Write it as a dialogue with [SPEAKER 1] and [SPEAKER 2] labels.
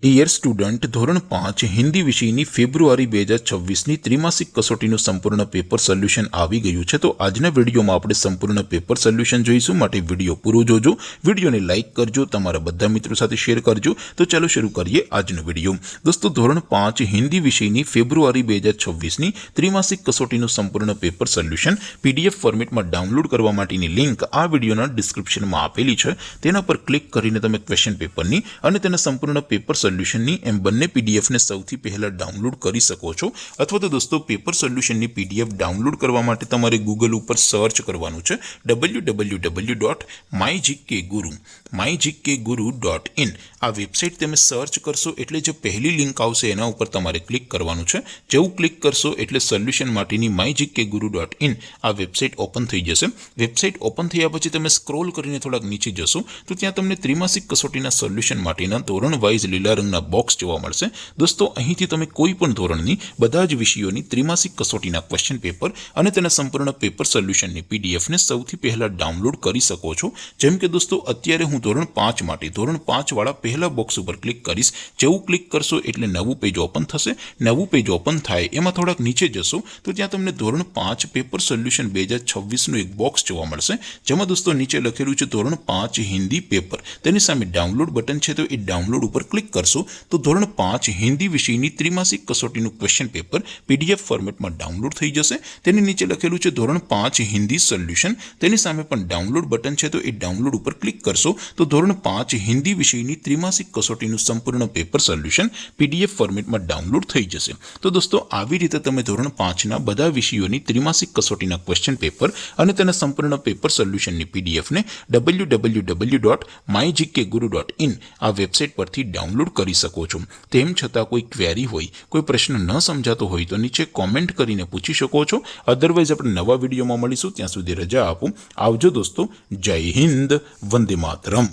[SPEAKER 1] Dear student, ધોરણ 5 હિન્દી વિષયની ફેબ્રુઆરી 2026ની ત્રિમાસિક કસોટીનું સંપૂર્ણ પેપર સોલ્યુશન આવી ગયું છે। તો આજના વિડીયોમાં આપણે સંપૂર્ણ પેપર સોલ્યુશન જોઈશું, માટે વિડીયો પૂરો જોજો, વિડીયોને લાઇક કરજો, તમારા બધા મિત્રો સાથે શેર કરજો। તો ચાલો શરૂ કરીએ આજનો વિડીયો। દોસ્તો, ધોરણ 5 હિન્દી વિષયની ફેબ્રુઆરી 2026ની ત્રિમાસિક કસોટીનું સંપૂર્ણ પેપર સોલ્યુશન પીડીએફ ફોર્મેટમાં ડાઉનલોડ કરવા માટેની લિંક આ વિડીયોના ડિસ્ક્રિપ્શનમાં આપેલી છે। તેના પર ક્લિક કરીને તમે ક્વેશ્ચન પેપરની અને તેના સંપૂર્ણ પેપર સોલ્યુશનની એમ બંને પીડીએફને સૌથી પહેલા ડાઉનલોડ કરી શકો છો। અથવા તો દોસ્તો, પેપર સોલ્યુશનની પીડીએફ ડાઉનલોડ કરવા માટે તમારે ગૂગલ ઉપર સર્ચ કરવાનું છે www.mygkguru.in। આ વેબસાઇટ તમે સર્ચ કરશો એટલે જે પહેલી લિંક આવશે એના ઉપર તમારે ક્લિક કરવાનું છે। જેવું ક્લિક કરશો એટલે સોલ્યુશન માટેની mygkguru.in આ વેબસાઇટ ઓપન થઈ જશે। વેબસાઇટ ઓપન થયા પછી તમે સ્ક્રોલ કરીને થોડાક નીચે જશો તો ત્યાં તમને ત્રિમાસિક કસોટીના સોલ્યુશન માટેના ધોરણ વાઇઝ લીલા રંગના બોક્સ જોવા મળશે। દોસ્તો, અહીંથી તમે કોઈ પણ ધોરણની બધા જ વિષયોની ત્રિમાસિક કસોટીના ક્વેશ્ચન પેપર અને તેના સંપૂર્ણ પેપર સોલ્યુશનની પીડીએફને સૌથી પહેલા ડાઉનલોડ કરી શકો છો। જેમ કે દોસ્તો, અત્યારે હું ધોરણ 5 માટે ધોરણ 5 વાળા પહેલા બોક્સ ઉપર ક્લિક કરીશ। જેવું ક્લિક કરશો એટલે નવું પેજ ઓપન થશે। નવું પેજ ઓપન થાય એમાં થોડાક નીચે જશો તો ત્યાં તમને ધોરણ 5 પેપર સોલ્યુશન 2026નું એક બોક્સ જોવા મળશે, જેમાં દોસ્તો નીચે લખેલું છે ધોરણ 5 હિન્દી પેપર। તેની સામે ડાઉનલોડ બટન છે, તો એ ડાઉનલોડ ઉપર ક્લિક કરશો તો ધોરણ 5 હિન્દી વિષયની ત્રિમાસિક કસોટીનું ક્વેશ્ચન પેપર પીડીએફ ફોર્મેટમાં ડાઉનલોડ થઈ જશે। તેની નીચે લખેલું છે ધોરણ 5 હિન્દી સોલ્યુશન। તેની સામે પણ ડાઉનલોડ બટન છે, તો એ ડાઉનલોડ ઉપર ક્લિક કરશો તો ધોરણ 5 હિન્દી વિષયની ત્રિમાસિક કસોટીનું સંપૂર્ણ પેપર સોલ્યુશન પીડીએફ ફોર્મેટમાં ડાઉનલોડ થઈ જશે। તો દોસ્તો, આવી રીતે તમે ધોરણ 5ના બધા વિષયોની ત્રિમાસિક કસોટીના ક્વેશ્ચન પેપર અને તેના સંપૂર્ણ પેપર સોલ્યુશનની પીડીએફને www.mygkguru.in આ વેબસાઇટ પરથી ડાઉનલોડ કરી શકો છો। તેમ છતાં કોઈ ક્વેરી હોય, કોઈ પ્રશ્ન ન સમજાતો હોય તો નીચે કોમેન્ટ કરીને પૂછી શકો છો। અધરવાઇઝ આપણે નવા વિડીયોમાં મળીશું, ત્યાં સુધી રજા આપો। આવજો દોસ્તો, જય હિન્દ, વંદે માતરમ।